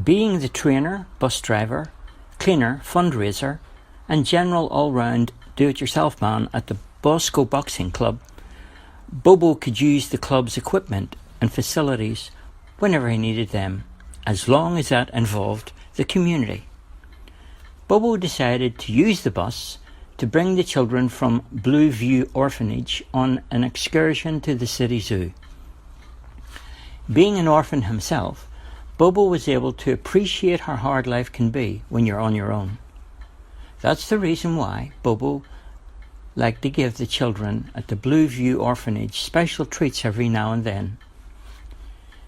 Being the trainer, bus driver, cleaner, fundraiser, and general all-round do-it-yourself man at the Bosco Boxing Club, Bobo could use the club's equipment and facilities whenever he needed them, as long as that involved the community. Bobo decided to use the bus to bring the children from Blue View Orphanage on an excursion to the city zoo. Being an orphan himself, Bobo was able to appreciate how hard life can be when you're on your own. That's the reason why Bobo liked to give the children at the Blue View Orphanage special treats every now and then.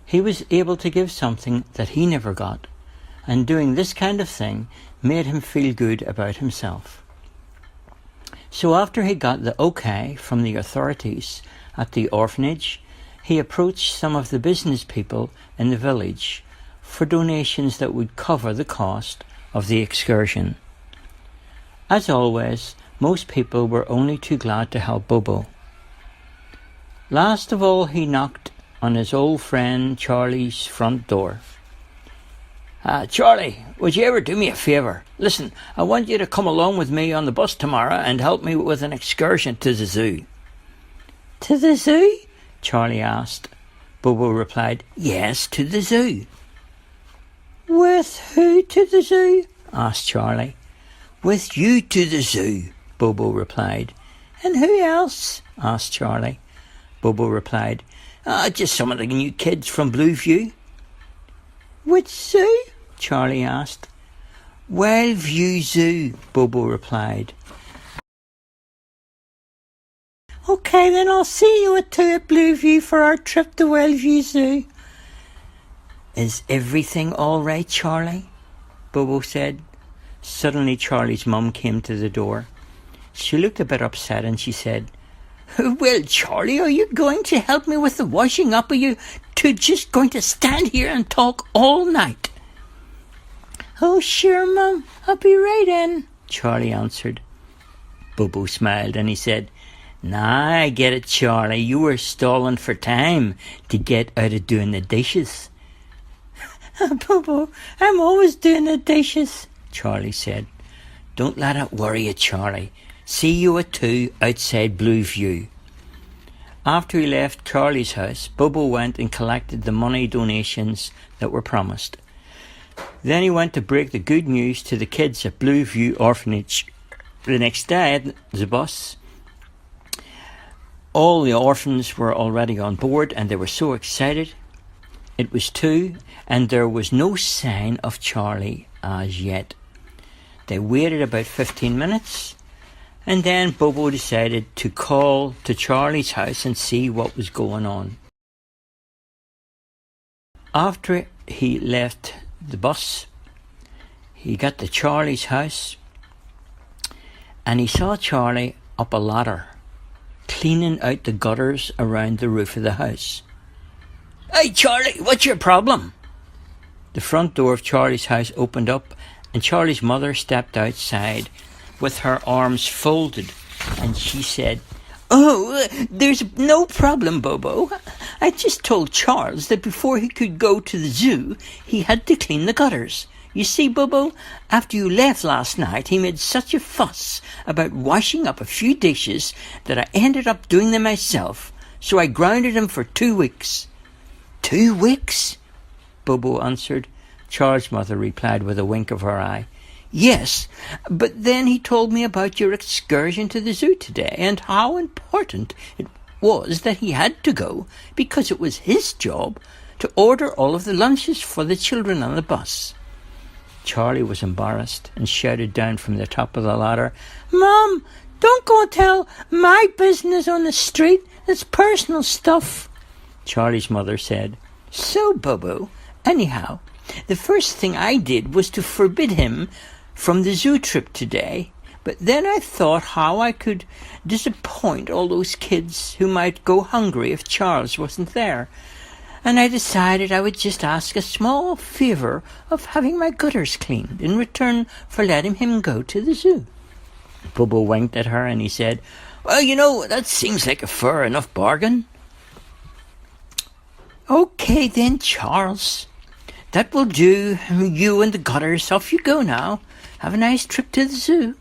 He was able to give something that he never got, and doing this kind of thing made him feel good about himself. So after he got the okay from the authorities at the orphanage, he approached some of the business people in the village for donations that would cover the cost of the excursion. As always, most people were only too glad to help Bobo. Last of all, he knocked on his old friend Charlie's front door. Charlie, would you ever do me a favour? Listen, I want you to come along with me on the bus tomorrow and help me with an excursion to the zoo. To the zoo? Charlie asked. Bobo replied, Yes, to the zoo. With who to the zoo? Asked Charlie. With you to the zoo, Bobo replied. And who else? Asked Charlie. Bobo replied, Just some of the new kids from Blue View. Which zoo? Charlie asked. Wellview Zoo, Bobo replied. Okay, then I'll see you at 2 at Blue View for our trip to Wellview Zoo. Is everything all right, Charlie? Bobo said. Suddenly Charlie's mum came to the door. She looked a bit upset and she said, Well, Charlie, are you going to help me with the washing up? Or are you just going to stand here and talk all night? Oh, sure, Mum. I'll be right in, Charlie answered. Bobo smiled and he said, Nah, I get it, Charlie. You were stalling for time to get out of doing the dishes. Bobo, I'm always doing the dishes, Charlie said. Don't let it worry you, Charlie. See you at 2 outside Blue View. After he left Charlie's house, Bobo went and collected the money donations that were promised. Then he went to break the good news to the kids at Blue View Orphanage. The next day at the bus, all the orphans were already on board and they were so excited. It was 2 and there was no sign of Charlie as yet. They waited about 15 minutes and then Bobo decided to call to Charlie's house and see what was going on. After he left the bus, he got to Charlie's house and he saw Charlie up a ladder cleaning out the gutters around the roof of the house. Hey, Charlie, what's your problem? The front door of Charlie's house opened up and Charlie's mother stepped outside with her arms folded and she said, Oh, there's no problem, Bobo. I just told Charles that before he could go to the zoo, he had to clean the gutters. You see, Bobo, after you left last night, he made such a fuss about washing up a few dishes that I ended up doing them myself. So I grounded him for 2 weeks. 2 weeks? Bobo answered. Charles' mother replied with a wink of her eye. Yes, but then he told me about your excursion to the zoo today and how important it was that he had to go because it was his job to order all of the lunches for the children on the bus. Charlie was embarrassed and shouted down from the top of the ladder, Mom, don't go and tell my business on the street. It's personal stuff. Charlie's mother said, So, Bobo, anyhow, the first thing I did was to forbid him from the zoo trip today, but then I thought how I could disappoint all those kids who might go hungry if Charles wasn't there, and I decided I would just ask a small favour of having my gutters cleaned in return for letting him go to the zoo. Bobo winked at her and he said, Well, you know, that seems like a fair enough bargain. Okay then, Charles. That will do. You and the Gutters, off you go now. Have a nice trip to the zoo.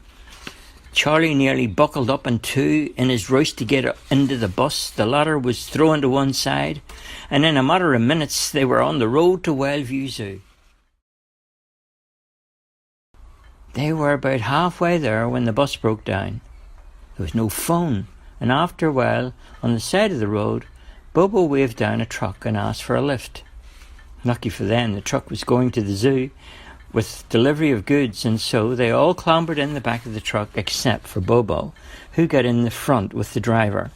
Charlie nearly buckled up in two in his rush to get into the bus. The ladder was thrown to one side, and in a matter of minutes they were on the road to Wildview Zoo. They were about halfway there when the bus broke down. There was no phone, and after a while, on the side of the road, Bobo waved down a truck and asked for a lift. Lucky for them, the truck was going to the zoo with delivery of goods, and so they all clambered in the back of the truck except for Bobo, who got in the front with the driver.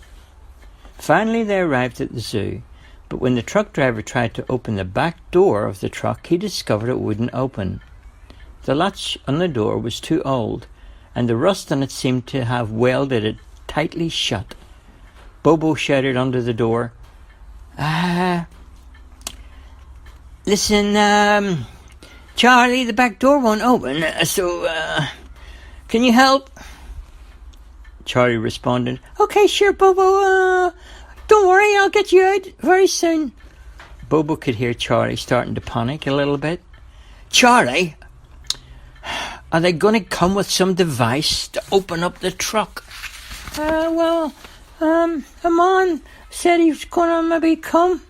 Finally they arrived at the zoo, but when the truck driver tried to open the back door of the truck, he discovered it wouldn't open. The latch on the door was too old, and the rust on it seemed to have welded it tightly shut. Bobo shouted under the door, Listen, Charlie, the back door won't open, so can you help? Charlie responded, Okay, sure, Bobo, don't worry, I'll get you out very soon. Bobo could hear Charlie starting to panic a little bit. Charlie, are they going to come with some device to open up the truck? Amon said he was going to maybe come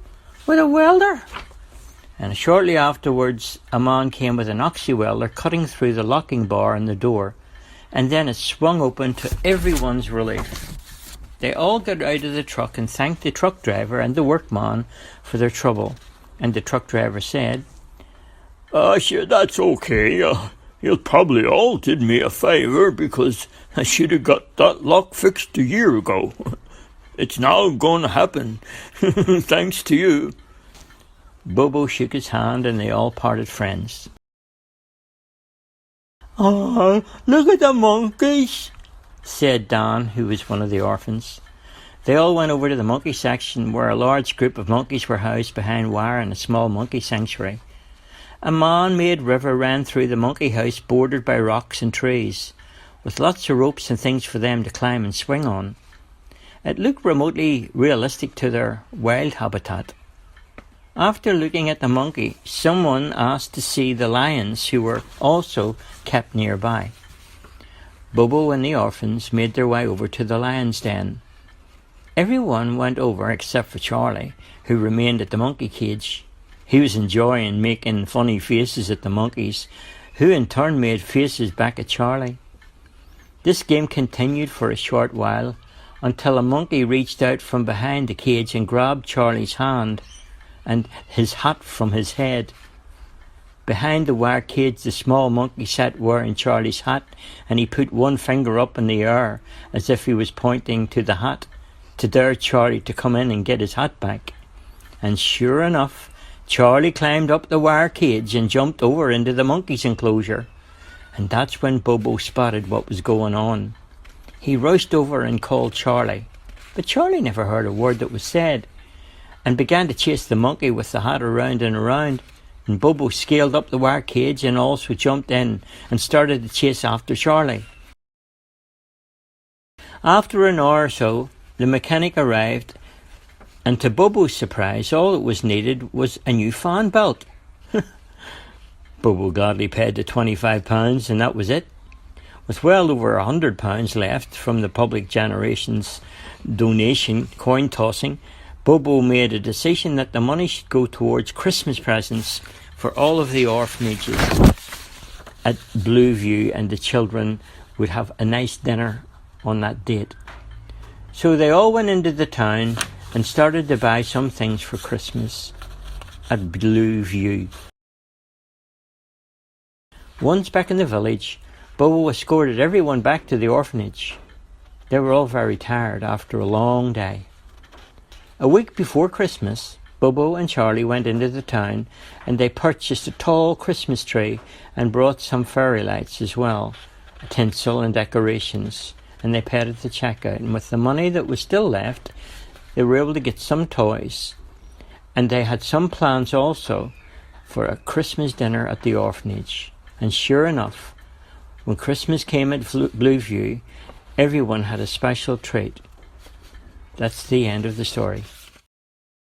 with a welder. And shortly afterwards, Amon came with an oxy welder cutting through the locking bar on the door, and then it swung open to everyone's relief. They all got out of the truck and thanked the truck driver and the workman for their trouble, and the truck driver said, Sure, that's okay. You probably all did me a favour because I should have got that lock fixed a year ago. It's now going to happen, thanks to you. Bobo shook his hand and they all parted friends. Oh, look at the monkeys, said Dan, who was one of the orphans. They all went over to the monkey section where a large group of monkeys were housed behind wire in a small monkey sanctuary. A man-made river ran through the monkey house bordered by rocks and trees, with lots of ropes and things for them to climb and swing on. It looked remotely realistic to their wild habitat. After looking at the monkey, someone asked to see the lions who were also kept nearby. Bobo and the orphans made their way over to the lion's den. Everyone went over except for Charlie, who remained at the monkey cage. He was enjoying making funny faces at the monkeys, who in turn made faces back at Charlie. This game continued for a short while, until a monkey reached out from behind the cage and grabbed Charlie's hand and his hat from his head. Behind the wire cage, the small monkey sat wearing Charlie's hat, and he put one finger up in the air as if he was pointing to the hat to dare Charlie to come in and get his hat back. And sure enough, Charlie climbed up the wire cage and jumped over into the monkey's enclosure. And that's when Bobo spotted what was going on. He rushed over and called Charlie, but Charlie never heard a word that was said, and began to chase the monkey with the hat around and around. And Bobo scaled up the wire cage and also jumped in and started to chase after Charlie. After an hour or so, the mechanic arrived, and to Bobo's surprise, all that was needed was a new fan belt. Bobo gladly paid the £25, and that was it. With well over £100 left from the Public Generations donation coin tossing, Bobo made a decision that the money should go towards Christmas presents for all of the orphanages at Blueview, and the children would have a nice dinner on that date. So they all went into the town and started to buy some things for Christmas at Blueview. Once back in the village, Bobo escorted everyone back to the orphanage. They were all very tired after a long day. A week before Christmas, Bobo and Charlie went into the town and they purchased a tall Christmas tree and brought some fairy lights as well, tinsel and decorations, and they paid at the checkout. And with the money that was still left, they were able to get some toys, and they had some plans also for a Christmas dinner at the orphanage. And sure enough, when Christmas came at Blueview, everyone had a special treat. That's the end of the story.